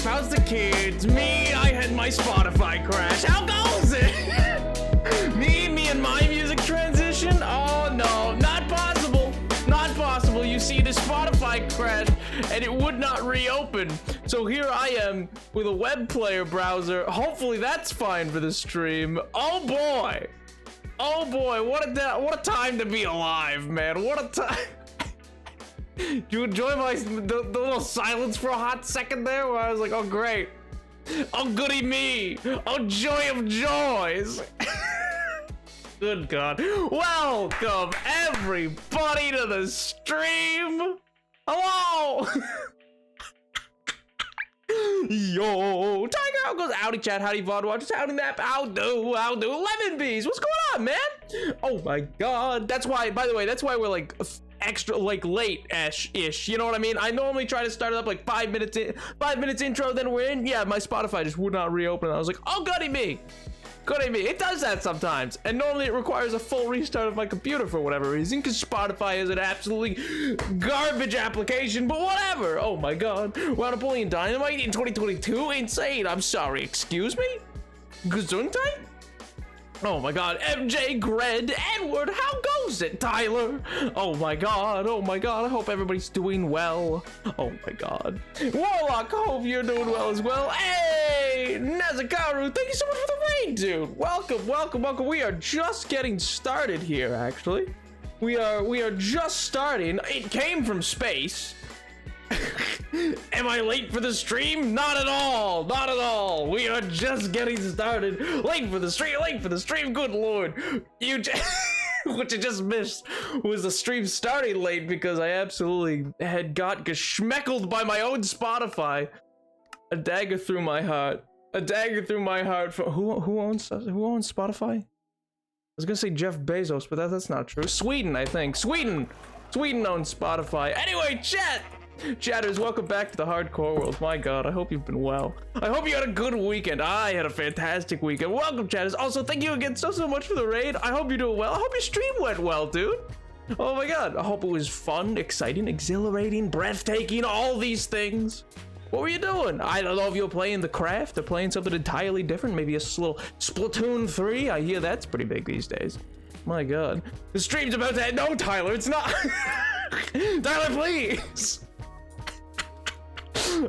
How's the kids? Me, I had my Spotify crash. How goes it? me and my music transition? Oh no, not possible. Not possible. You see, the Spotify crashed and it would not reopen. So here I am with a web player browser. Hopefully that's fine for the stream. Oh boy. Oh boy, what a time to be alive, man. What a time. Do you enjoy the little silence for a hot second there where I was like, oh great, oh goody me, oh joy of joys. Good God. Welcome everybody to the stream. Hello. Yo, Tiger, how goes? Howdy chat, howdy VOD watchers, howdy nap, how do, Lemon Bees, what's going on, man? Oh my God, that's why, by the way, that's why we're like extra, like late-ish, you know what I mean? I normally try to start it up like 5 minutes intro, then we're in. Yeah, my Spotify just would not reopen. I was like, oh goody me. Goody me. It does that sometimes, and normally it requires a full restart of my computer for whatever reason, because Spotify is an absolutely garbage application, but whatever. Oh my God. Wow, Napoleon Dynamite in 2022? Insane. I'm sorry. Excuse me? Gesundheit? Oh my God, MJ, Gred, Edward, how goes it, Tyler? Oh my God, I hope everybody's doing well. Oh my God. Warlock, I hope you're doing well as well. Hey, Nezakaru, thank you so much for the raid, dude. Welcome. We are just getting started here, actually. We are just starting. It came from space. Am I late for the stream? Not at all. We are just getting started. Late for the stream, good Lord. What you just missed was the stream starting late because I absolutely had got geschmeckled by my own Spotify. A dagger through my heart. For who owns Spotify? I was gonna say Jeff Bezos, but that's not true. Sweden, I think. Sweden owns Spotify. Anyway, chatters, welcome back to the hardcore world. My God, I hope you've been well. I hope you had a good weekend. I had a fantastic weekend. Welcome, chatters. Also, thank you again so much for the raid. I hope you're doing well. I hope your stream went well, dude. Oh my God, I hope it was fun, exciting, exhilarating, breathtaking, all these things. What were you doing? I don't know if you're playing the craft or playing something entirely different. Maybe a little Splatoon 3. I hear that's pretty big these days. My God. The stream's about to end. No, Tyler, it's not. Tyler, please.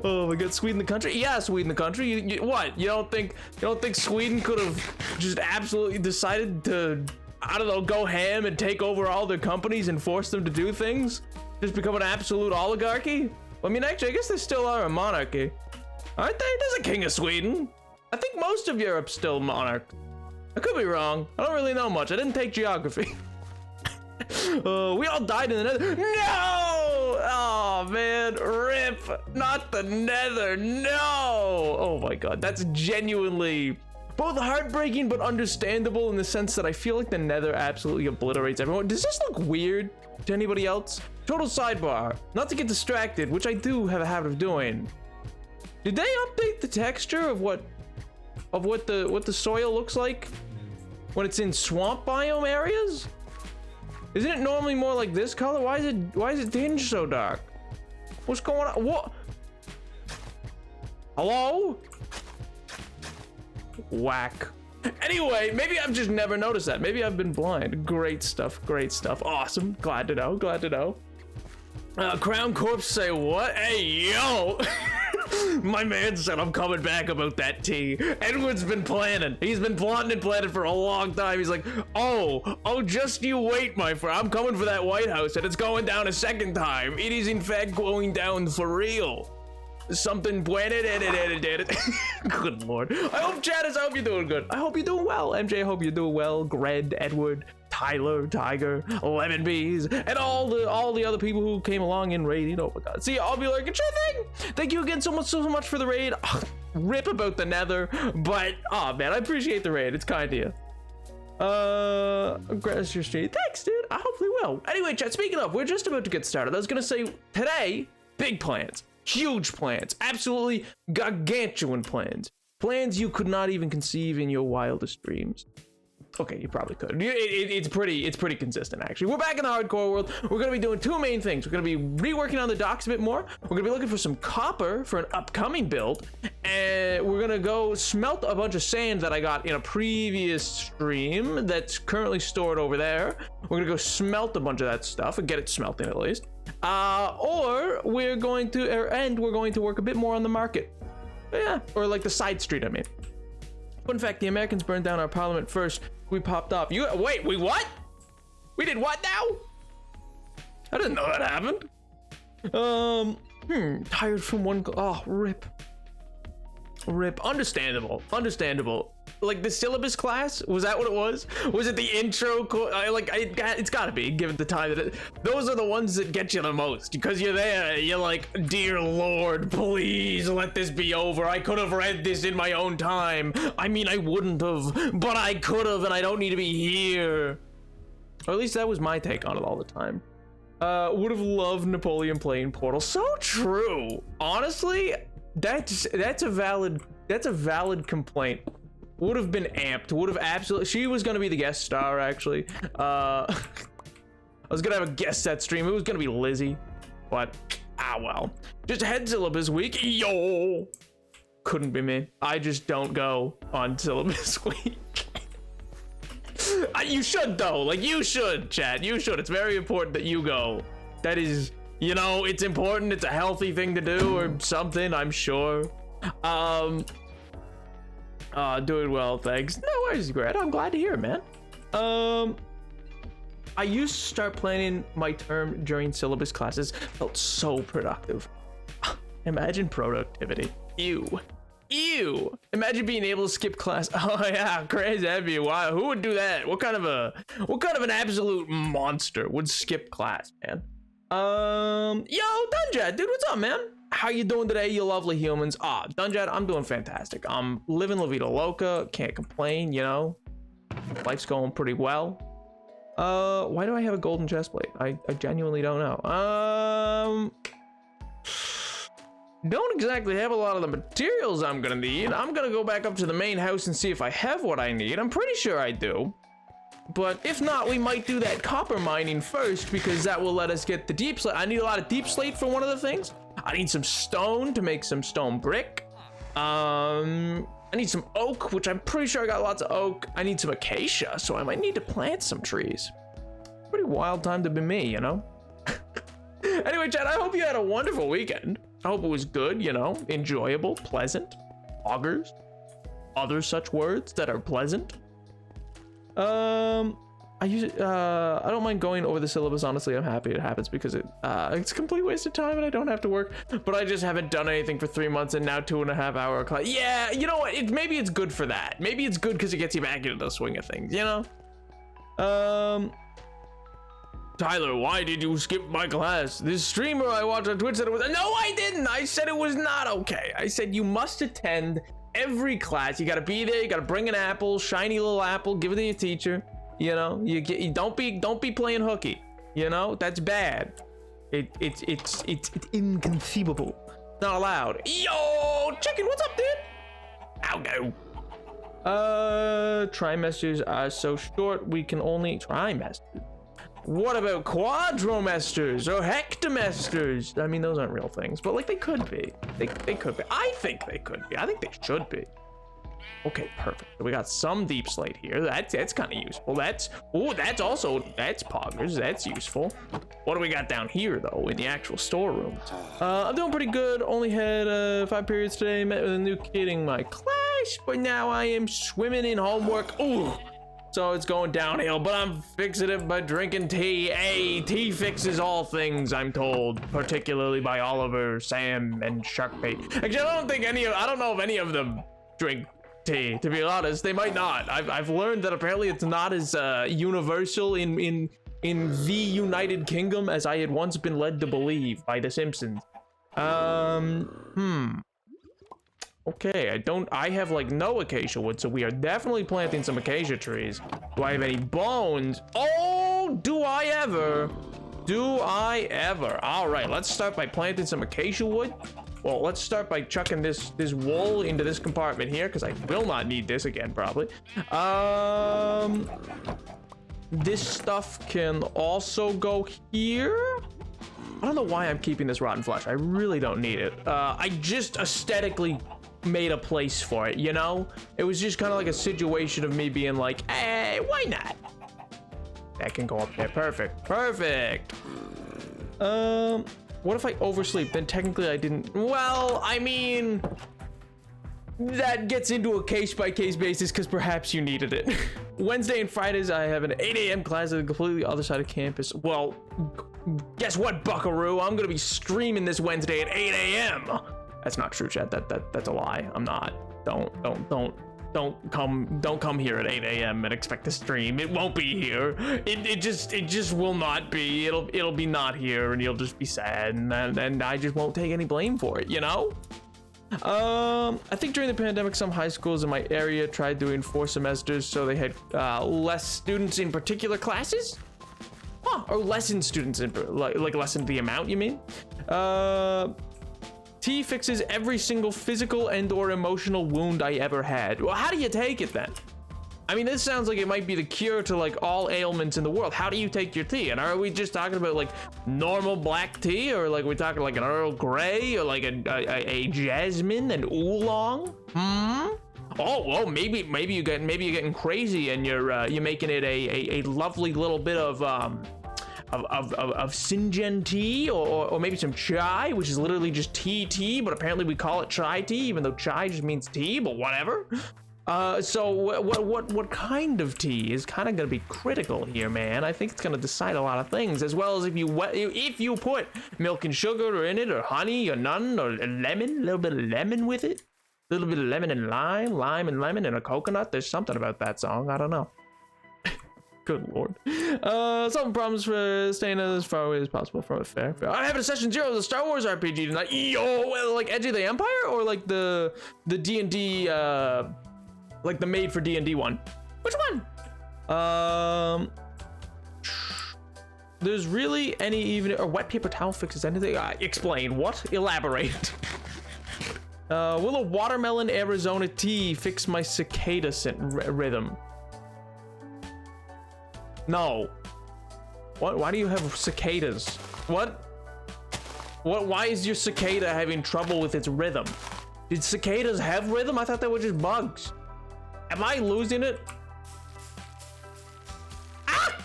Oh my God, Sweden the country? Yeah, Sweden the country. What? You don't think Sweden could have just absolutely decided to, I don't know, go ham and take over all their companies and force them to do things? Just become an absolute oligarchy? I mean, actually, I guess they still are a monarchy. Aren't they? There's a king of Sweden. I think most of Europe's still monarch. I could be wrong. I don't really know much. I didn't take geography. We all died in the nether. No! Oh man, rip. Not the nether. No! Oh my God, that's genuinely both heartbreaking but understandable in the sense that I feel like the nether absolutely obliterates everyone. Does this look weird to anybody else? Total sidebar, not to get distracted, which I do have a habit of doing. Did they update the texture of what the soil looks like when it's in swamp biome areas? Isn't it normally more like this color? Why is it tinged so dark? What's going on? What? Hello? Whack. Anyway, maybe I've just never noticed that. Maybe I've been blind. Great stuff. Awesome. Glad to know. Crown Corpse say what? Hey, yo. My man said I'm coming back about that tea. Edward's been planning. He's been plotting and planning for a long time. He's like, oh, just you wait, my friend. I'm coming for that White House, and it's going down a second time. It is in fact going down for real. Something planted. Good lord. I hope you're doing good. I hope you're doing well. MJ, I hope you're doing well. Gred, Edward, Tyler, Tiger, Lemon Bees, and all the other people who came along and raided. Oh my god. See, I'll be like, sure thing. Thank you again so much for the raid. Rip about the nether, but man, I appreciate the raid. It's kind of you. Grass your street. Thanks, dude. I hopefully will. Anyway, chat, speaking of, we're just about to get started. I was gonna say today, big plans. Huge plans, absolutely gargantuan plans. Plans you could not even conceive in your wildest dreams. Okay, you probably could. It's pretty consistent, actually. We're back in the hardcore world. We're gonna be doing two main things. We're gonna be reworking on the docks a bit more. We're gonna be looking for some copper for an upcoming build, and we're gonna go smelt a bunch of sand that I got in a previous stream that's currently stored over there. We're gonna go smelt a bunch of that stuff and get it smelting at least. Or we're going to work a bit more on the market. Yeah, or like the side street, I mean. Fun fact, the Americans burned down our parliament first. We popped off. Wait, we what? We did what now? I didn't know that happened. Tired from one, rip. Understandable. Like the syllabus class, was that what it was? Was it the intro? It's gotta be, given the time that those are the ones that get you the most, because you're there, you're like, dear Lord, please let this be over. I could have read this in my own time. I mean, I wouldn't have, but I could have, and I don't need to be here. Or at least that was my take on it all the time. Would have loved Napoleon playing Portal. So true. Honestly, that's a valid complaint. Would have been amped. Would have absolutely. She was gonna be the guest star, actually. I was gonna have a guest set stream. It was gonna be Lizzie, but well. Just head syllabus week. Yo, couldn't be me. I just don't go on syllabus week. You should though. Like you should, chat. You should. It's very important that you go. That is, it's important. It's a healthy thing to do or something. I'm sure. Doing well, thanks. No worries, Grant. I'm glad to hear it, man. I used to start planning my term during syllabus classes. Felt so productive. Imagine productivity. Ew. Imagine being able to skip class. Oh yeah, crazy. That'd be wild. Who would do that? What kind of an absolute monster would skip class, man? Yo, Dunjad, dude, what's up, man? How you doing today, you lovely humans? Dunjad, I'm doing fantastic. I'm living La Vida Loca. Can't complain, Life's going pretty well. Why do I have a golden chestplate? I genuinely don't know. Don't exactly have a lot of the materials I'm gonna need. I'm gonna go back up to the main house and see if I have what I need. I'm pretty sure I do. But if not, we might do that copper mining first, because that will let us get the deep slate. I need a lot of deep slate for one of the things. I need some stone to make some stone brick. I need some oak, which I'm pretty sure I got lots of oak. I need some acacia, so I might need to plant some trees. Pretty wild time to be me, Anyway, chat, I hope you had a wonderful weekend. I hope it was good, enjoyable, pleasant, augurs, other such words that are pleasant. I don't mind going over the syllabus. Honestly, I'm happy it happens because it's a complete waste of time and I don't have to work, but I just haven't done anything for 3 months and now 2.5 hour class. Yeah, you know what? Maybe it's good for that. Maybe it's good because it gets you back into the swing of things, Tyler, why did you skip my class? This streamer I watched on Twitch said it was, no, I didn't. I said it was not okay. I said you must attend every class. You gotta be there. You gotta bring an apple, shiny little apple, give it to your teacher. Don't be playing hooky. That's bad. It's inconceivable. Not allowed. Yo, chicken, what's up, dude? I'll go. Trimesters are so short. We can only trimesters. What about quadrimesters or hectomesters? I mean, those aren't real things, but like they could be. They could be. I think they could be. I think they should be. Okay, perfect. So we got some deep slate here. That's kind of useful. That's poggers. That's useful. What do we got down here though in the actual storeroom? I'm doing pretty good. Only had 5 periods today. Met with a new kid in my class, but now I am swimming in homework. Ooh. So it's going downhill, but I'm fixing it by drinking tea. Hey, tea fixes all things, I'm told, particularly by Oliver, Sam, and Sharkbait. Actually, I don't know if any of them drink tea, to be honest. They might not. I've learned that apparently it's not as universal in the United Kingdom as I had once been led to believe by The Simpsons. Okay, I have like no acacia wood, so we are definitely planting some acacia trees. Do I have any bones? Oh, do I ever? All right, let's start by planting some acacia wood. Well, let's start by chucking this wool into this compartment here, because I will not need this again, probably. This stuff can also go here. I don't know why I'm keeping this rotten flesh. I really don't need it. I just aesthetically made a place for it, you know? It was just kind of like a situation of me being like, hey, why not? That can go up there. Perfect. What if I oversleep? Then technically I didn't. Well, I mean, that gets into a case-by-case basis because perhaps you needed it. Wednesday and Fridays, I have an 8 a.m. class at the completely other side of campus. Well, guess what, buckaroo? I'm gonna be streaming this Wednesday at 8 a.m. That's not true, chat. That's a lie. I'm not. Don't come here at 8 a.m. and expect to stream. It won't be here. It just will not be. It'll be not here, and you'll just be sad, and I just won't take any blame for it, you know? I think during the pandemic, some high schools in my area tried doing 4 semesters, so they had less students in particular classes. Or lesson students in like lessen the amount, you mean? Tea fixes every single physical and or emotional wound I ever had. Well, how do you take it then? I mean, this sounds like it might be the cure to like all ailments in the world. How do you take your tea? And are we just talking about like normal black tea, or like we're talking like an Earl Grey, or like a jasmine and oolong? Oh, well, maybe you're getting crazy and you're making it a lovely little bit of Sinjan tea, or maybe some chai, which is literally just tea, but apparently we call it chai tea, even though chai just means tea, but whatever. So what kind of tea is kind of going to be critical here, man. I think it's going to decide a lot of things, as well as if you put milk and sugar in it, or honey, or none, or lemon, a little bit of lemon with it, a little bit of lemon and lime and lemon, and a coconut. There's something about that song. I don't know. Good lord. Solving problems for staying as far away as possible from a fair. I'm having a session 0 of the Star Wars RPG tonight. Yo, like Edge of the Empire, or like the D&D, like the made for D&D one. Which one? There's really any even or wet paper towel fixes anything? Explain. What? Elaborate. Will a watermelon Arizona tea fix my cicada rhythm? No. What? Why do you have cicadas? What? Why is your cicada having trouble with its rhythm? Did cicadas have rhythm? I thought they were just bugs. Am I losing it? Ah!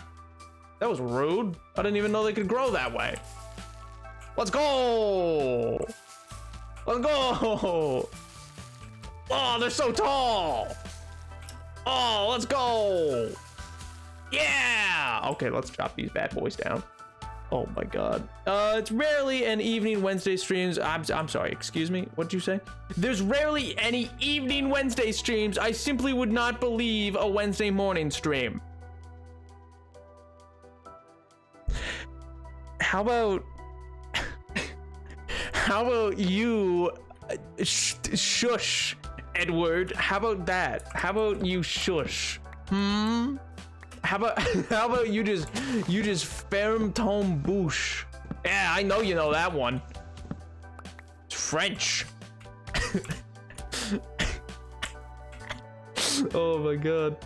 That was rude. I didn't even know they could grow that way. Let's go! Let's go! Oh, they're so tall! Oh, let's go! Yeah! Okay, let's chop these bad boys down. Oh my god. It's rarely an evening Wednesday streams. I'm sorry, excuse me. What'd you say? There's rarely any evening Wednesday streams. I simply would not believe a Wednesday morning stream. How about you shush, Edward? How about that? How about you shush? How about you just ferme ton bouche? Yeah, I know you know that one. It's French. Oh my god.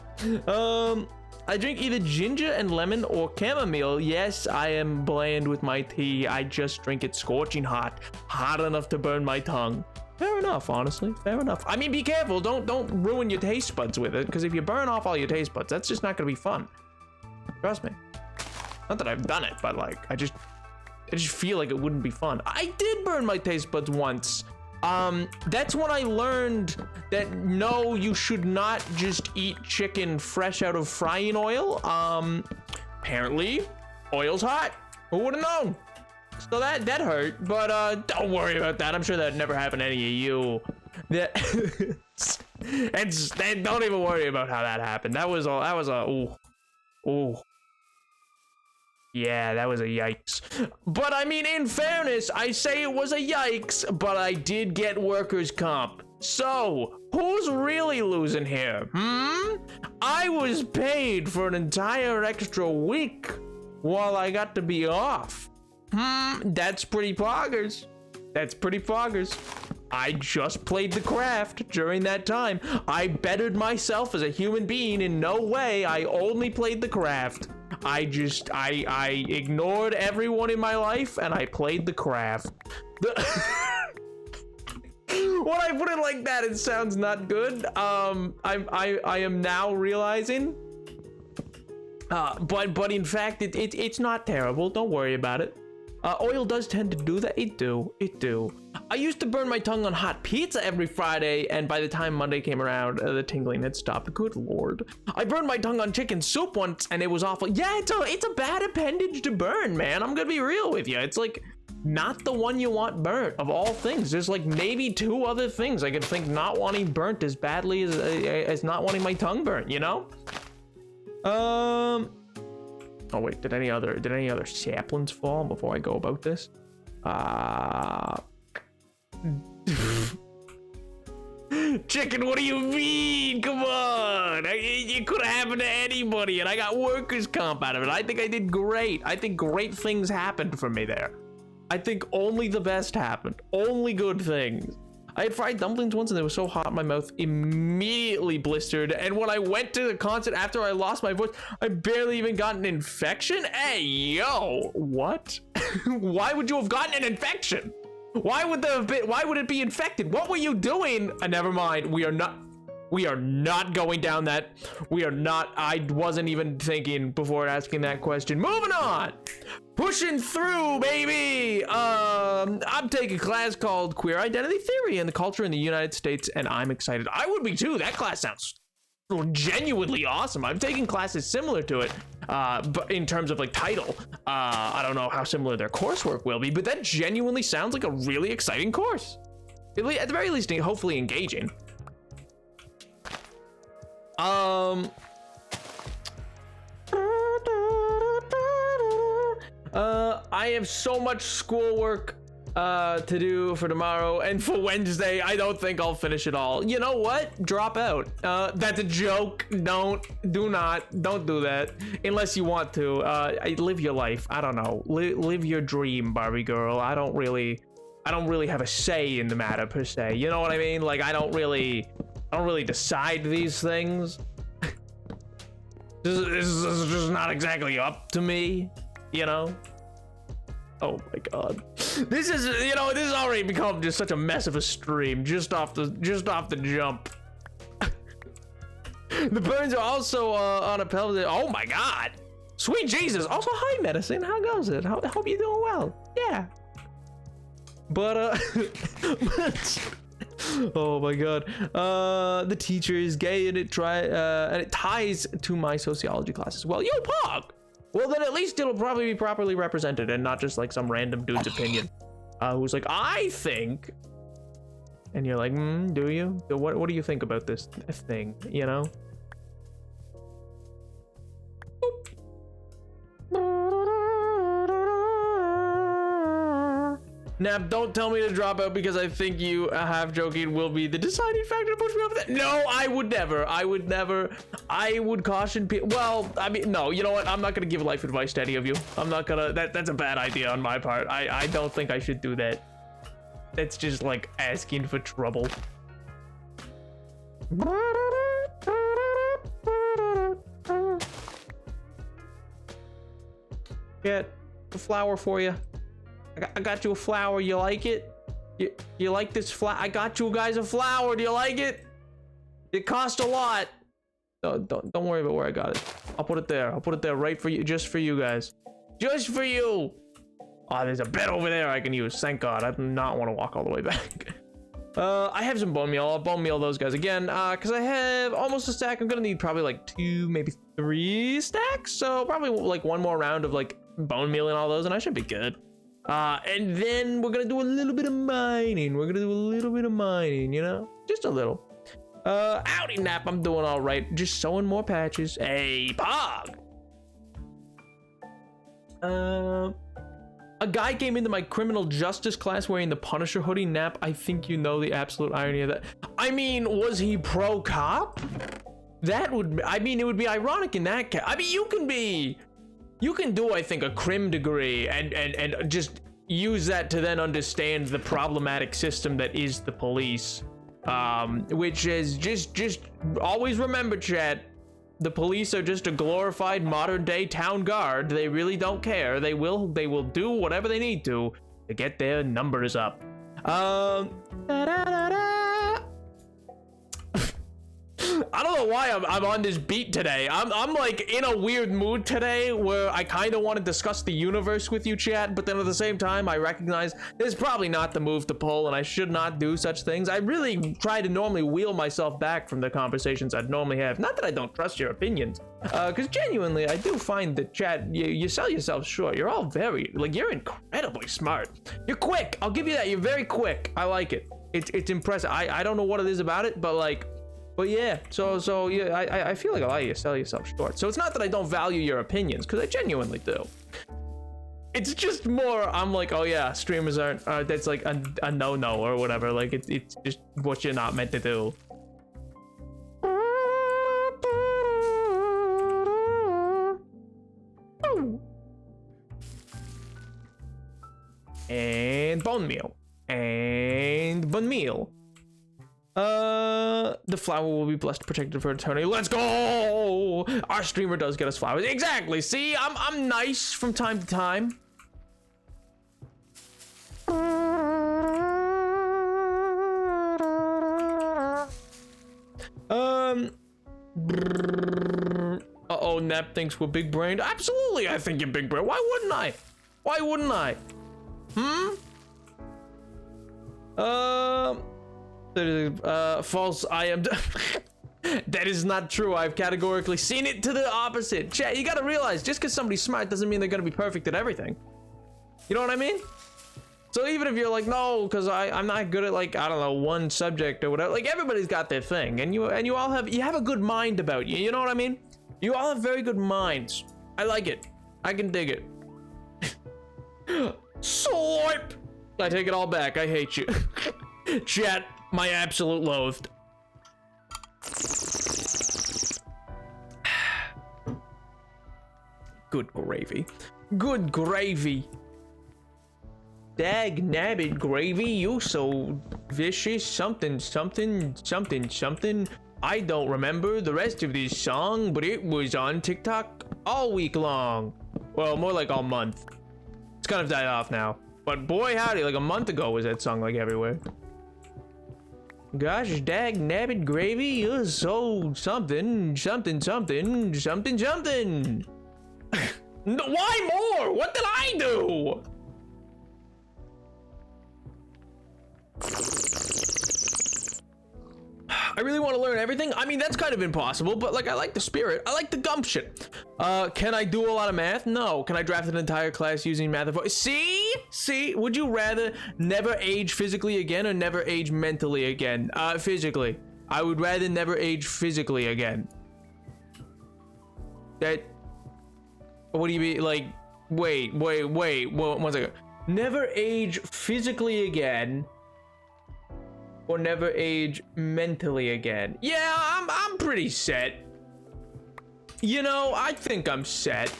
I drink either ginger and lemon or chamomile. Yes, I am bland with my tea. I just drink it scorching hot enough to burn my tongue. Fair enough, honestly. Fair enough. I mean, be careful. Don't ruin your taste buds with it, because if you burn off all your taste buds, that's just not gonna be fun. Trust me. Not that I've done it, but like, I just feel like it wouldn't be fun. I did burn my taste buds once. That's when I learned that no, you should not just eat chicken fresh out of frying oil. Apparently, oil's hot. Who would have known? So that hurt, but don't worry about that. I'm sure that never happened to any of you. That and don't even worry about how that happened. That was a ooh. Yeah, that was a yikes. But I mean, in fairness, I say it was a yikes, but I did get workers' comp. So, who's really losing here? I was paid for an entire extra week while I got to be off. That's pretty poggers. That's pretty poggers. I just played the craft during that time. I bettered myself as a human being in no way. I only played the craft. I ignored everyone in my life and I played the craft. When I put it like that, it sounds not good. I am now realizing. But in fact, it's not terrible. Don't worry about it. Oil does tend to do that. It do. I used to burn my tongue on hot pizza every Friday, and by the time Monday came around, the tingling had stopped. Good lord. I burned my tongue on chicken soup once, and it was awful. Yeah, it's a bad appendage to burn, man. I'm gonna be real with you. It's like not the one you want burnt of all things. There's like maybe 2 other things I could think not wanting burnt as badly as not wanting my tongue burnt, you know? Oh wait, did any other saplings fall before I go about this? Chicken, what do you mean? Come on. It could have happened to anybody, and I got workers' comp out of it. I think I did great. I think great things happened for me there. I think only the best happened. Only good things. I had fried dumplings once and they were so hot my mouth immediately blistered, and when I went to the concert after I lost my voice, I barely even got an infection. Hey, yo, what? Why would you have gotten an infection? Why would it be infected? What were you doing? Never mind. We are not going down that. I wasn't even thinking before asking that question. Moving on. Pushing through, baby. I'm taking a class called Queer Identity Theory and the Culture in the United States, and I'm excited. I would be too. That class sounds genuinely awesome. I've taken classes similar to it, but in terms of like title, I don't know how similar their coursework will be, but that genuinely sounds like a really exciting course. At the very least, hopefully engaging. I have so much schoolwork to do for tomorrow, and for Wednesday I don't think I'll finish it all. You know what? Drop out. That's a joke. Don't do that unless you want to. Live your life. I don't know. Live your dream, Barbie girl. I don't really have a say in the matter per se. You know what I mean? Like I don't really decide these things. This is just not exactly up to me, you know? Oh my god. This is already become just such a mess of a stream just off the jump. The burns are also on a pelvis. Oh my god. Sweet Jesus. Also, hi Medicine. How goes it? I hope you're doing well. Yeah. But oh my god. The teacher is gay and it ties to my sociology class as well. Yo, Pog! Well, then at least it'll probably be properly represented and not just like some random dude's opinion. Who's like, I think. And you're like, do you? What do you think about this thing, you know? Nap, don't tell me to drop out because I think you, half joking, will be the deciding factor to push me over that. No, I would never. I would caution people. Well, I mean, no, you know what? I'm not going to give life advice to any of you. I'm not going to. That's a bad idea on my part. I don't think I should do that. That's just like asking for trouble. Get the flower for you. I got you a flower. You like it? You like this flower? I got you guys a flower. Do you like it? It cost a lot. No, don't worry about where I got it. I'll put it there. I'll put it there right for you, just for you guys. Just for you. Oh, there's a bed over there I can use. Thank God. I do not want to walk all the way back. I have some bone meal. I'll bone meal those guys again, because I have almost a stack. I'm gonna need probably like 2, maybe 3 stacks. So probably like one more round of like bone meal and all those, and I should be good. And then we're gonna do a little bit of mining. We're gonna do a little bit of mining, you know, just a little. Howdy Nap, I'm doing all right. Just sewing more patches. Hey, Pog. A guy came into my criminal justice class wearing the Punisher hoodie. Nap, I think you know the absolute irony of that. I mean, was he pro-cop? That would, I mean, it would be ironic in that case. I mean, you can do, I think, a crim degree and just use that to then understand the problematic system that is the police. Which is just always remember, chat, the police are just a glorified modern day town guard. They really don't care. They will do whatever they need to get their numbers up. I don't know why I'm on this beat today. I'm like in a weird mood today where I kind of want to discuss the universe with you, chat, but then at the same time I recognize this is probably not the move to pull and I should not do such things. I really try to normally wheel myself back from the conversations I'd normally have. Not that I don't trust your opinions, because genuinely I do find that, chat, you sell yourself short. You're all very, like, you're incredibly smart. You're quick. I'll give you that. You're very quick. I like it. It's impressive. I don't know what it is about it, but like, but yeah, so yeah, I feel like a lot of you sell yourself short. So it's not that I don't value your opinions, because I genuinely do. It's just more, I'm like, oh yeah, streamers aren't, that's like a no-no or whatever. Like, it's just what you're not meant to do. And bone meal. And bone meal. The flower will be blessed, protected for eternity. Let's go! Our streamer does get us flowers. Exactly. See, I'm nice from time to time. Uh-oh, Nap thinks we're big brained. Absolutely, I think you're big brained. Why wouldn't I? Why wouldn't I? False. I am. That is not true. I've categorically seen it to the opposite. Chat, you gotta realize, just because somebody's smart doesn't mean they're gonna be perfect at everything. You know what I mean? So even if you're like, no, because I'm not good at, like, I don't know, one subject or whatever, like, everybody's got their thing, and you all have a good mind about you. You know what I mean? You all have very good minds. I like it. I can dig it. Swipe. I take it all back. I hate you. Chat, my absolute loathed. Good gravy. Good gravy. Dag nabbit gravy, you so vicious. Something. I don't remember the rest of this song, but it was on TikTok all week long. Well, more like all month. It's kind of died off now. But boy howdy, like a month ago was that song like everywhere. Gosh, dag nabbit gravy, you're so something. No, why more? What did I do? I really want to learn everything. I mean, that's kind of impossible, but like, I like the spirit. I like the gumption. Can I do a lot of math? No. Can I draft an entire class using math? See, would you rather never age physically again or never age mentally again? Physically. I would rather never age physically again. That, what do you mean? Like, wait, one second. Never age physically again. Or never age mentally again. Yeah, I'm pretty set. You know, I think I'm set.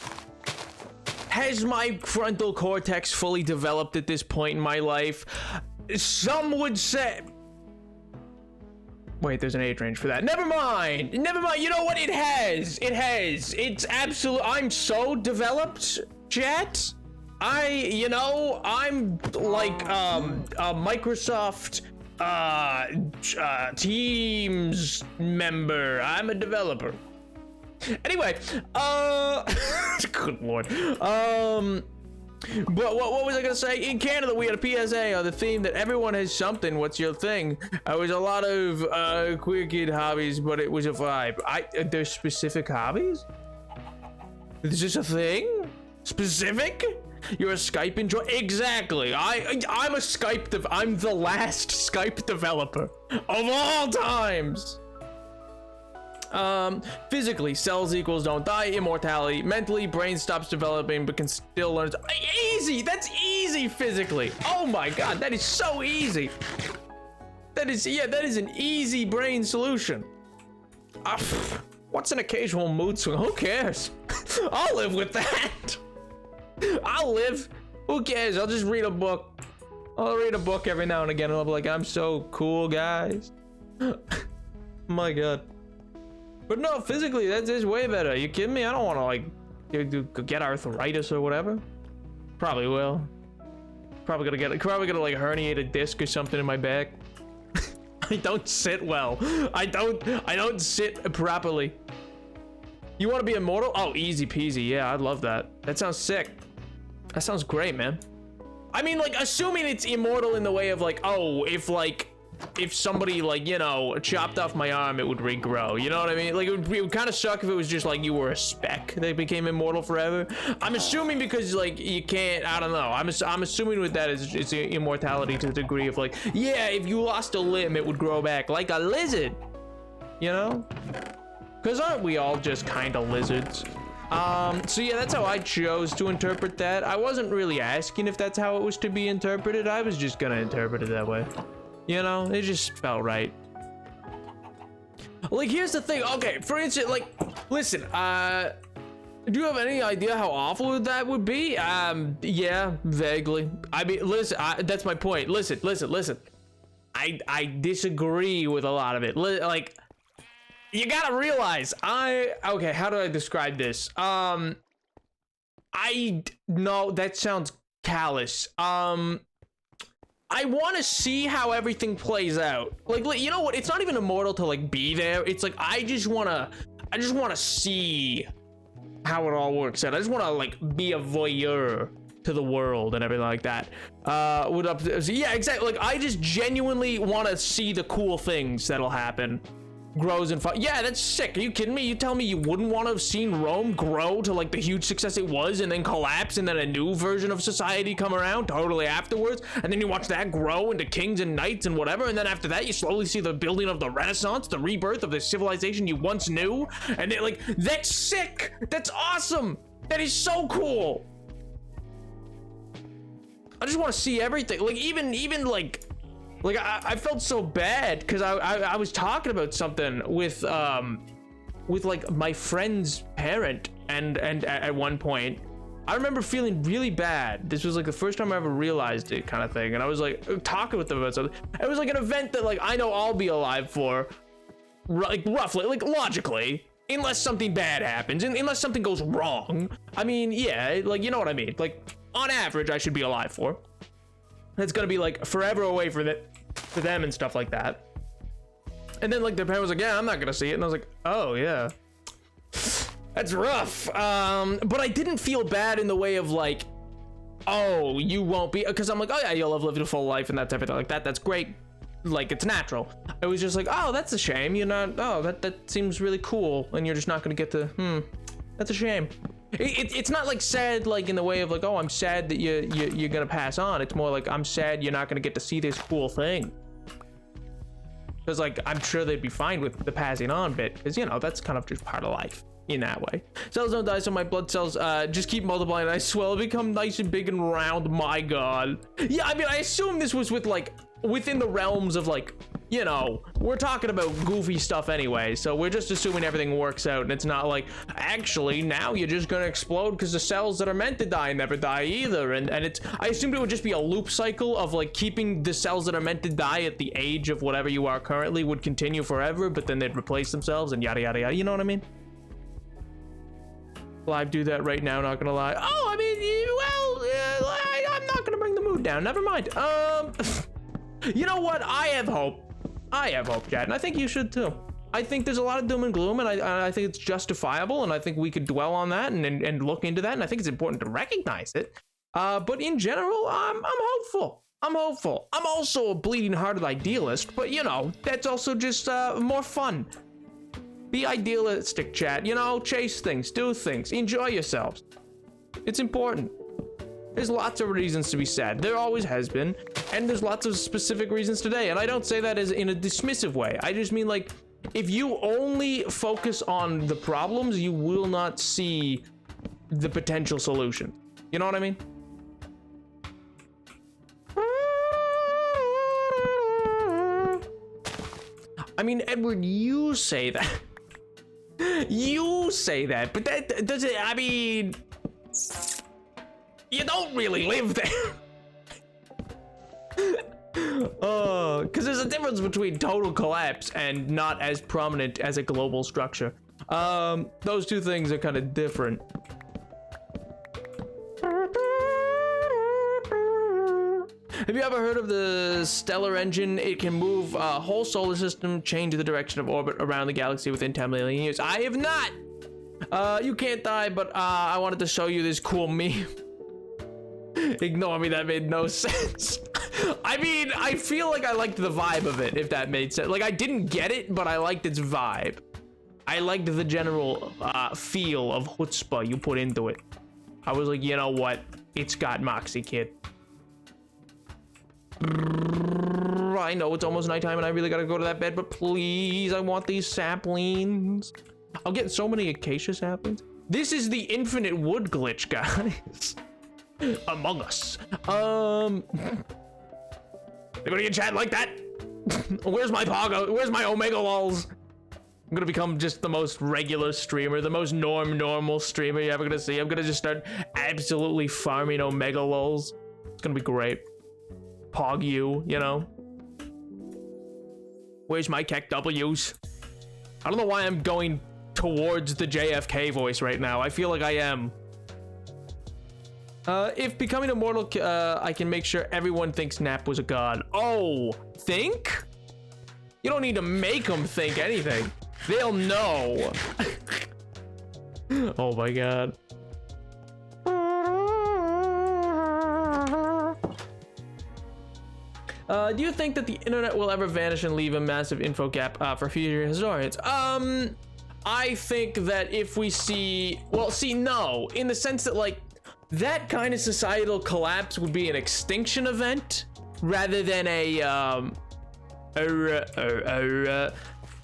Has my frontal cortex fully developed at this point in my life? Some would say... Wait, there's an age range for that. Never mind. You know what? It has. It's absolute. I'm so developed, chat. I'm like a Microsoft Teams member. I'm a developer. Anyway, good lord. But what was I gonna say? In Canada, we had a PSA on the theme that everyone has something. What's your thing? It was a lot of queer kid hobbies, but it was a vibe. There's specific hobbies? Is this a thing? Specific? You're a Skype enjoy? Exactly. I'm a Skype. I'm the last Skype developer of all times. Physically, cells equals don't die, immortality. Mentally, brain stops developing but can still learn. Easy! That's easy physically. Oh my god, that is so easy. That is an easy brain solution. What's an occasional mood swing? Who cares? I'll live with that. I'll live. Who cares? I'll just read a book. I'll read a book every now and again and I'll be like, I'm so cool, guys. My god. But no, physically, that is way better. You kidding me? I don't want to like get arthritis or whatever. Probably will. Probably gonna like herniate a disc or something in my back. I don't sit well. I don't sit properly. You want to be immortal? Oh, easy peasy. Yeah, I'd love that. That sounds sick. That sounds great, man. I mean, like, assuming it's immortal in the way of like, oh, if somebody like, you know, chopped off my arm, it would regrow. You know what I mean? Like, it would kind of suck if it was just like you were a speck that became immortal forever. I'm assuming because like you can't. I don't know. I'm assuming with that it's immortality to the degree of like, yeah, if you lost a limb, it would grow back like a lizard. You know? Because aren't we all just kind of lizards? So yeah, that's how I chose to interpret that. I wasn't really asking if that's how it was to be interpreted. I was just gonna interpret it that way. You know, it just felt right. Like, here's the thing. Okay, for instance, like, listen, do you have any idea how awful that would be? Yeah, vaguely. I mean, listen, that's my point. Listen. I disagree with a lot of it. Like, you gotta realize, okay, how do I describe this? No, that sounds callous. I want to see how everything plays out. Like, you know what? It's not even immortal to like be there. It's like I just wanna see how it all works out. I just want to like be a voyeur to the world and everything like that. Yeah, exactly. Like, I just genuinely want to see the cool things that'll happen. Grows and yeah, that's sick. Are you kidding me? You tell me you wouldn't want to have seen Rome grow to like the huge success it was and then collapse and then a new version of society come around totally afterwards, and then you watch that grow into kings and knights and whatever, and then after that you slowly see the building of the Renaissance, the rebirth of the civilization you once knew, and it, like, that's sick. That's awesome. That is so cool. I just want to see everything. Like, even like I felt so bad because I was talking about something with like my friend's parent, and at one point I remember feeling really bad. This was like the first time I ever realized it, kind of thing, and I was like talking with them about something. It was like an event that like I know I'll be alive for, like roughly, like logically, unless something bad happens and unless something goes wrong. I mean, yeah, like, you know what I mean, like on average I should be alive for. It's gonna be like forever away for them and stuff like that. And then like their parent was like, yeah, I'm not gonna see it, and I was like, oh yeah, that's rough. But I didn't feel bad in the way of like, oh, you won't be, because I'm like, oh yeah, you'll have lived a full life and that's everything like that. That's great. Like, it's natural. It was just like, oh, that's a shame. You're not, oh, that seems really cool, and you're just not gonna get to, that's a shame. It's not like sad, like in the way of like, oh, I'm sad that you're gonna pass on. It's more like, I'm sad you're not gonna get to see this cool thing. Because like, I'm sure they'd be fine with the passing on bit, because, you know, that's kind of just part of life in that way. Cells don't die, so my blood cells just keep multiplying and I swell, become nice and big and round. My god. Yeah, I mean, I assume this was with like within the realms of like, you know, we're talking about goofy stuff anyway, so we're just assuming everything works out, and it's not like, actually, now you're just gonna explode because the cells that are meant to die never die either, and it's, I assumed it would just be a loop cycle of like keeping the cells that are meant to die at the age of whatever you are currently would continue forever, but then they'd replace themselves and yada yada yada, you know what I mean? Live do that right now, not gonna lie. Oh, I mean, well, yeah, calm down. Never mind. You know what? I have hope. I have hope, Chad, and I think you should too. I think there's a lot of doom and gloom, and I think it's justifiable, and I think we could dwell on that and look into that, and I think it's important to recognize it. But in general, I'm hopeful. I'm hopeful. I'm also a bleeding-hearted idealist, but you know, that's also just more fun. Be idealistic, chat. You know, chase things, do things, enjoy yourselves. It's important. There's lots of reasons to be sad. There always has been, and there's lots of specific reasons today. And I don't say that as in a dismissive way. I just mean, like, if you only focus on the problems, you will not see the potential solution. You know what I mean? I mean, Edward, you say that. You say that, but that doesn't, I mean, you don't really live there. Because there's a difference between total collapse and not as prominent as a global structure. Those two things are kind of different. Have you ever heard of the Stellar Engine? It can move a whole solar system, change the direction of orbit around the galaxy within 10 million years. I have not! You can't die, but I wanted to show you this cool meme. Ignore me, that made no sense. I mean, I feel like I liked the vibe of it, if that made sense. Like, I didn't get it, but I liked its vibe. I liked the general feel of chutzpah you put into it. I was like, you know what? It's got Moxie, kid. I know it's almost nighttime and I really gotta go to that bed, but please, I want these saplings. I'll get so many acacia saplings. This is the infinite wood glitch, guys. Among Us. They're gonna get chat like that. Where's my Pogo? Where's my Omega Lols? I'm gonna become just the most regular streamer, the most normal streamer you're ever gonna see. I'm gonna just start absolutely farming Omega Lols. It's gonna be great. Pog you know? Where's my Keck W's? I don't know why I'm going towards the JFK voice right now. I feel like I am. If becoming immortal, I can make sure everyone thinks Nap was a god. Oh, think? You don't need to make them think anything. They'll know. Oh my god. Do you think that the internet will ever vanish and leave a massive info gap for future historians? I think that if we see, well, no, in the sense that, like, that kind of societal collapse would be an extinction event rather than a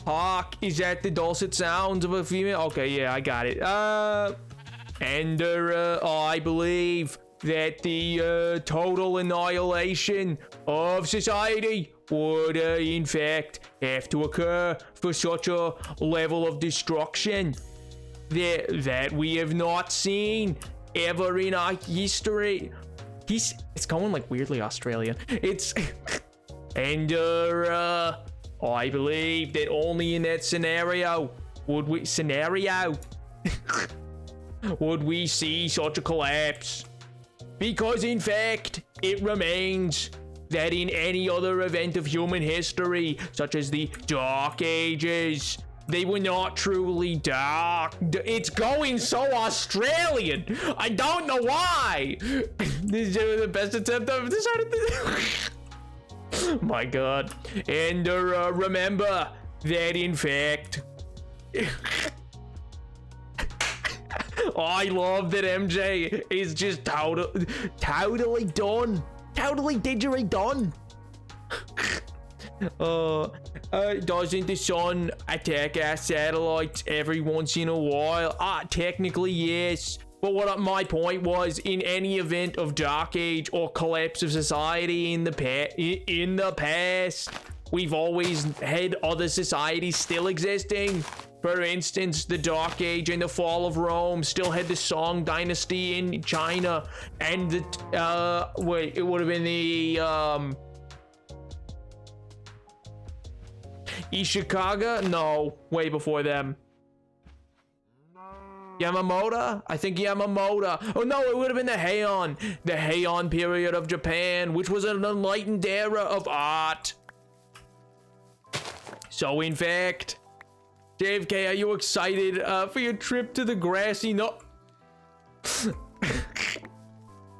hawk. Is that the dulcet sounds of a female? Okay, yeah, I got it. And I believe that the total annihilation of society would in fact have to occur for such a level of destruction that we have not seen ever in our history. It's going like weirdly Australian. It's and I believe that only in that scenario would we would we see such a collapse. Because in fact, it remains that in any other event of human history, such as the Dark Ages, they were not truly dark. It's going so Australian. I don't know why. This is the best attempt I've decided to do. My god. And remember that in fact... I love that MJ is just totally done. Totally digitally done. Doesn't the sun attack our satellites every once in a while? Technically yes. But what my point was, in any event of Dark Age or collapse of society in the past, we've always had other societies still existing. For instance, the Dark Age and the fall of Rome still had the Song Dynasty in China, and the it would have been the Ishikaga? No, way before them. Yamamoto? I think Yamamoto. Oh no, it would have been the Heian. The Heian period of Japan, which was an enlightened era of art. So in fact, JFK, are you excited for your trip to the grassy knoll?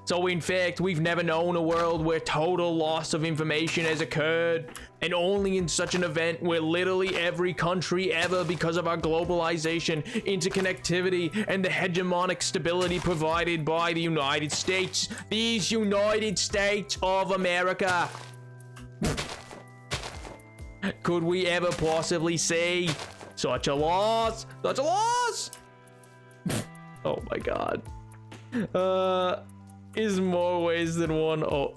So in fact, we've never known a world where total loss of information has occurred, and only in such an event where literally every country ever, because of our globalization, interconnectivity, and the hegemonic stability provided by the United States, these United States of America, could we ever possibly see such a loss? Such a loss! Oh my god. Is more ways than one. Oh.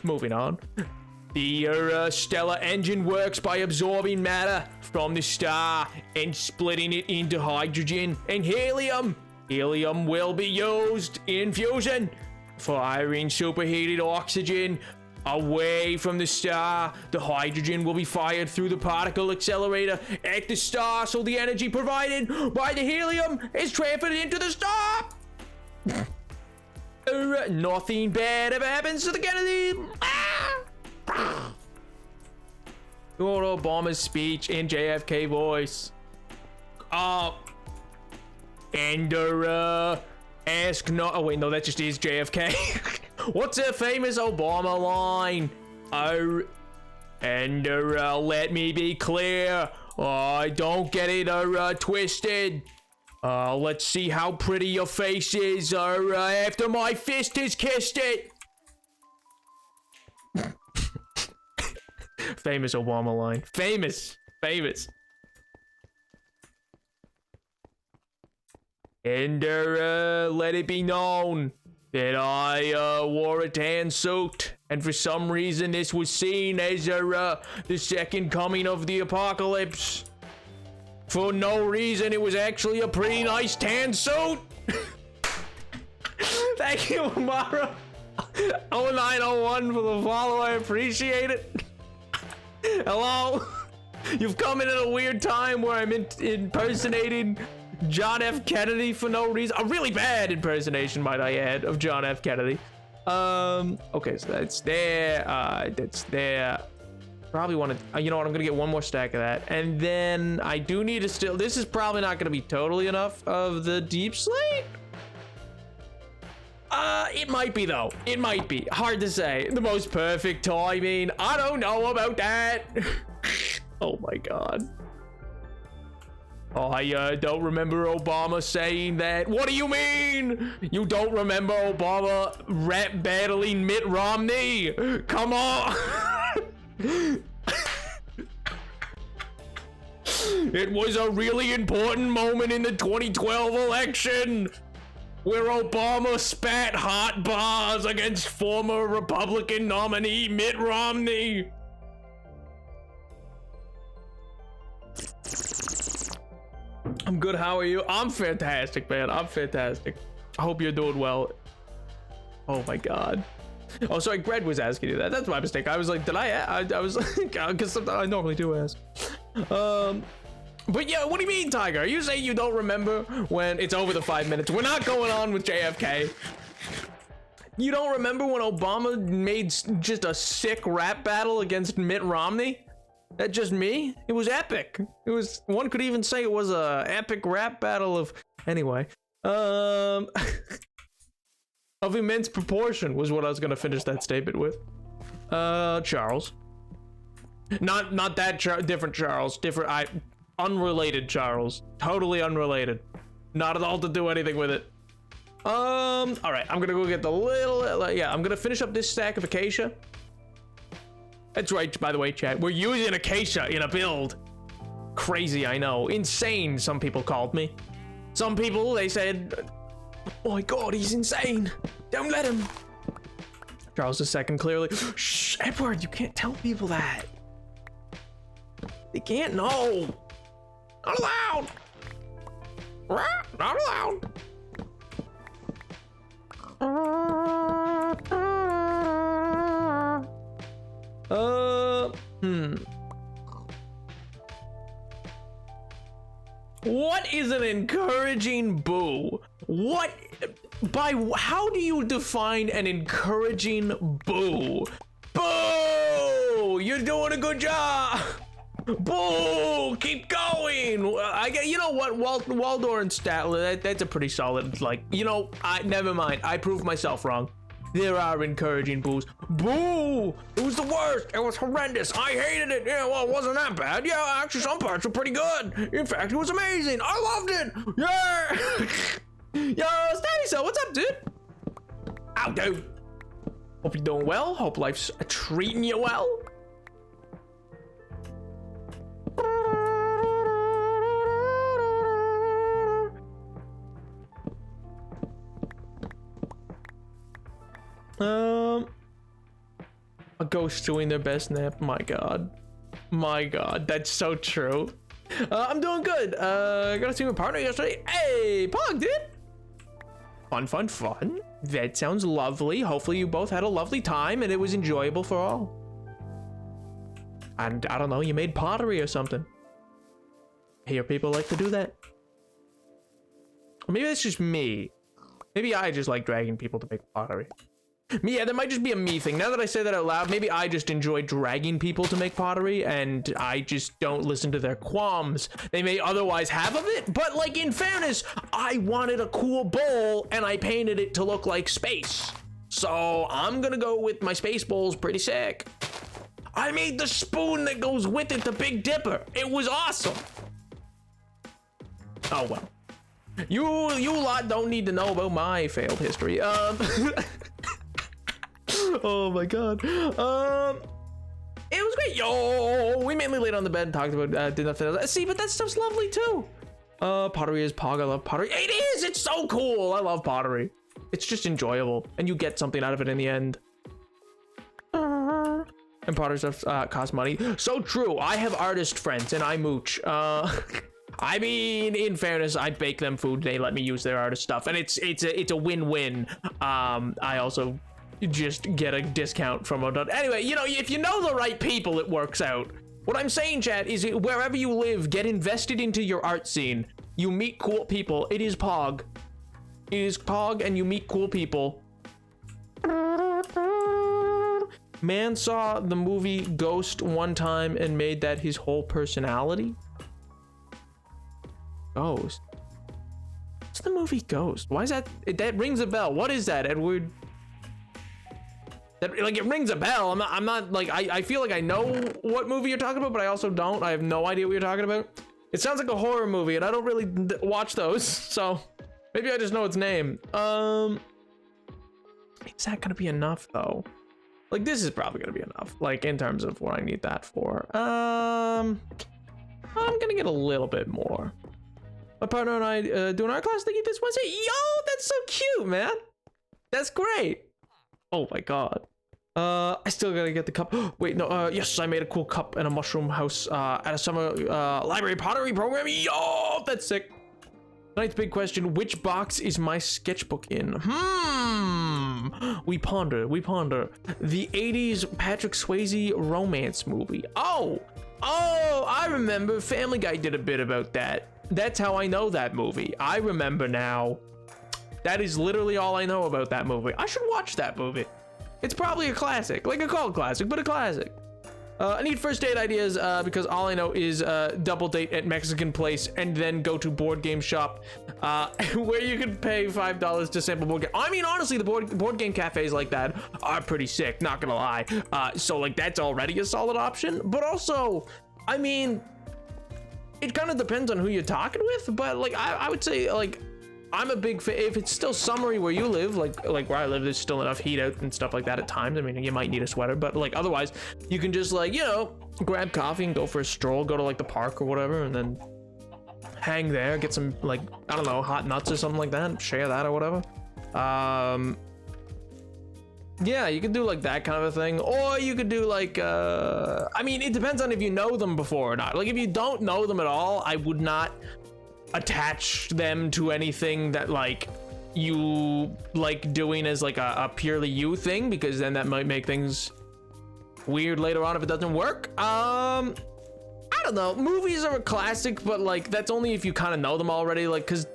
Moving on. The stellar engine works by absorbing matter from the star and splitting it into hydrogen and helium. Helium will be used in fusion, firing superheated oxygen away from the star. The hydrogen will be fired through the particle accelerator at the star, so the energy provided by the helium is transferred into the star. Nothing bad ever happens to the Kennedy. Lord Obama's speech in JFK voice. Ask no. Oh wait, no, that just is JFK. What's a famous Obama line? Let me be clear. Don't get it twisted. Let's see how pretty your face is after my fist has kissed it. Famous Obama line. Famous. Let it be known that I wore a tan suit, and for some reason this was seen as the second coming of the apocalypse. For no reason, it was actually a pretty nice tan suit. Thank you, Amara. 0901 for the follow, I appreciate it. Hello. You've come in at a weird time where I'm impersonating John F. Kennedy for no reason. A really bad impersonation, might I add, of John F. Kennedy. Okay, so that's there. That's there. Probably want to, you know what, I'm gonna get one more stack of that, and then I do need to still, this is probably not gonna be totally enough of the deep slate. It might be though. It might be. Hard to say. The most perfect timing. I don't know about that. Oh my god. Oh, I don't remember Obama saying that. What do you mean? You don't remember Obama rap battling Mitt Romney? Come on. It was a really important moment in the 2012 election where Obama spat hot bars against former Republican nominee Mitt Romney. I'm good. How are you? I'm fantastic, man. I'm fantastic. I hope you're doing well. Oh my god. Oh, sorry, Greg was asking you that. That's my mistake. I was like, did I was like, because I normally do ask. But yeah, what do you mean, Tiger? You say you don't remember when it's over the 5 minutes. We're not going on with JFK. You don't remember when Obama made just a sick rap battle against Mitt Romney? That's just me? It was epic. It was, one could even say it was a epic rap battle of, anyway. Of immense proportion was what I was gonna finish that statement with. Charles. Not that different Charles. Unrelated Charles. Totally unrelated. Not at all to do anything with it. All right, I'm gonna go get the little, yeah, I'm gonna finish up this stack of acacia. That's right, by the way, chat. We're using acacia in a build. Crazy, I know. Insane, some people called me. Some people, they said, oh my god, he's insane. Don't let him. Charles II, clearly. Shh, Edward, you can't tell people that. They can't know. Not allowed. Not allowed. What is an encouraging boo? What, how do you define an encouraging boo? Boo! You're doing a good job! Boo! Keep going! I get, you know what, Waldor and Statler, that's a pretty solid, like, you know, never mind, I proved myself wrong. There are encouraging boos. Boo! It was the worst. It was horrendous. I hated it. Yeah, well, it wasn't that bad. Yeah, actually, some parts were pretty good. In fact, it was amazing. I loved it. Yeah. Yo, Statty, so what's up, dude? How do? Hope you're doing well. Hope life's treating you well. A ghost doing their best nap. My god, that's so true. I'm doing good. Got to see my partner yesterday. Hey, Pog, dude. Fun. That sounds lovely. Hopefully you both had a lovely time and it was enjoyable for all. And I don't know, you made pottery or something. I hear people like to do that. Or maybe that's just me. Maybe I just like dragging people to make pottery. Yeah, that might just be a me thing. Now that I say that out loud, maybe I just enjoy dragging people to make pottery and I just don't listen to their qualms they may otherwise have of it. But like, in fairness, I wanted a cool bowl and I painted it to look like space. So I'm gonna go with my space bowl's pretty sick. I made the spoon that goes with it, the Big Dipper. It was awesome. Oh well. You lot don't need to know about my failed history. Oh my god. It was great. Yo, we mainly laid on the bed and talked about did nothing else. See, but that stuff's lovely too. Pottery is Pog. I love pottery. It is. It's so cool. I love pottery. It's just enjoyable, and you get something out of it in the end. And pottery stuff costs money. So true. I have artist friends, and I mooch. I mean, in fairness, I bake them food. They let me use their artist stuff, and it's a win-win. I also just get a discount from a. Anyway, you know, if you know the right people, it works out. What I'm saying, chat, is wherever you live, get invested into your art scene. You meet cool people. It is Pog. It is Pog, and you meet cool people. Man saw the movie Ghost one time and made that his whole personality. Ghost. What's the movie Ghost? Why is that? That rings a bell. What is that, Edward? That, like, it rings a bell. I'm not like, I feel like I know what movie you're talking about, but I also don't. I have no idea what you're talking about. It sounds like a horror movie, and I don't really watch those, so maybe I just know its name. Is that gonna be enough though? Like, this is probably gonna be enough, like, in terms of what I need that for. I'm gonna get a little bit more. My partner and I do an art class thingy this Wednesday. Yo, that's so cute, man. That's great. Oh my god. I still gotta get the cup. Wait, no, yes, I made a cool cup and a mushroom house at a summer library pottery program. Yo, that's sick. Tonight's big question, which box is my sketchbook in? We ponder. The 80s Patrick Swayze romance movie. Oh, I remember Family Guy did a bit about that. That's how I know that movie. I remember now. That is literally all I know about that movie. I should watch that movie. It's probably a classic, like a cult classic, but a classic. I need first date ideas because all I know is double date at Mexican place and then go to board game shop where you can pay $5 to sample board game. I mean, honestly, the board game cafes like that are pretty sick, not gonna lie. So like, that's already a solid option, but also, I mean, it kind of depends on who you're talking with, but like, I would say, like, I'm a big fan. If it's still summery where you live, like where I live, there's still enough heat out and stuff like that at times. I mean, you might need a sweater, but like, otherwise you can just, like, you know, grab coffee and go for a stroll, go to like the park or whatever, and then hang there, get some, like, I don't know, hot nuts or something like that, share that or whatever. Yeah, you could do like that kind of a thing, or you could do like, I mean, it depends on if you know them before or not. Like, if you don't know them at all, I would not attach them to anything that like you like doing as like a purely you thing, because then that might make things weird later on if it doesn't work. I don't know. Movies are a classic, but like that's only if you kind of know them already. Like, cause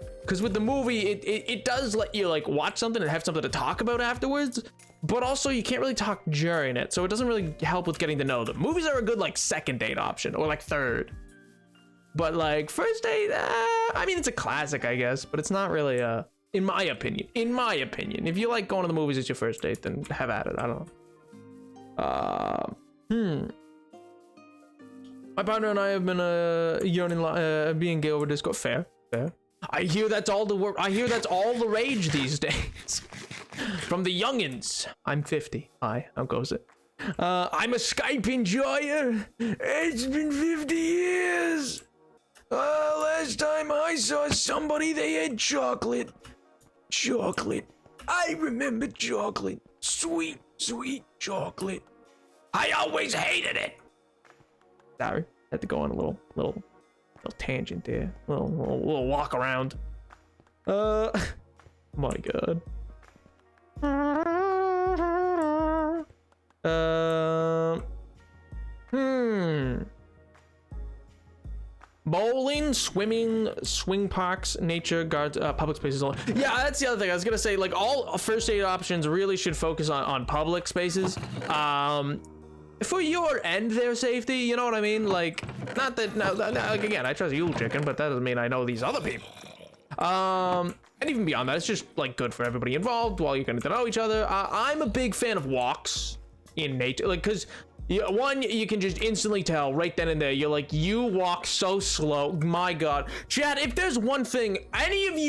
with the movie, it does let you like watch something and have something to talk about afterwards. But also you can't really talk during it, so it doesn't really help with getting to know them. Movies are a good like second date option or like third. But like first date, I mean it's a classic, I guess, but it's not really in my opinion. In my opinion, if you like going to the movies as your first date, then have at it. I don't know. My partner and I have been yearning being gay over Discord. Fair. I hear that's all the rage these days. From the youngins. I'm 50. Hi, how goes it? I'm a Skype enjoyer. It's been 50 years. Last time I saw somebody, they had chocolate. I remember chocolate. Sweet chocolate. I always hated it. Sorry, had to go on a little tangent there. Little walk around. My God. Bowling, swimming, swing parks, nature guards, public spaces. Yeah, that's the other thing I was gonna say. Like all first aid options really should focus on public spaces. For your and their safety, you know what I mean? Like, not that, no, like, again, I trust you, chicken, but that doesn't mean I know these other people. And even beyond that, it's just like good for everybody involved while you're getting to know each other. I'm a big fan of walks in nature, like, cause one, you can just instantly tell right then and there. You're like, you walk so slow. My God, Chad, if there's one thing, any of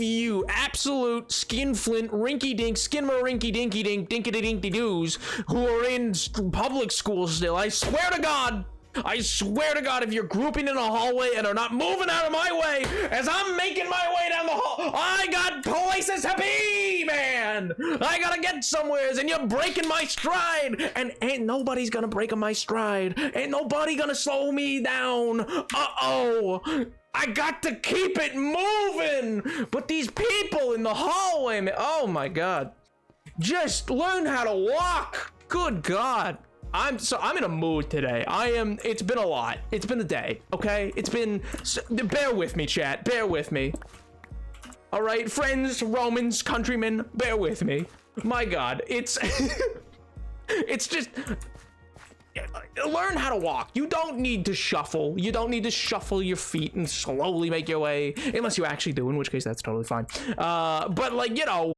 you, absolute skinflint, rinky dink, skinmer, rinky dinky dink, dinkity dinky doos who are in public school still, I swear to God, if you're grouping in a hallway and are not moving out of my way as I'm making my way down the hall, I got places to be, man. I gotta get somewheres and you're breaking my stride, and ain't nobody's gonna break my stride. Ain't nobody gonna slow me down. Uh-oh. I got to keep it moving. But these people in the hallway, man, oh my God. Just learn how to walk. Good God. I'm in a mood today. It's been a lot. It's been a day, okay? Bear with me, chat. Bear with me. All right, friends, Romans, countrymen, bear with me. My God, it's just, learn how to walk. You don't need to shuffle. You don't need to shuffle your feet and slowly make your way, unless you actually do, in which case that's totally fine. But like, you know,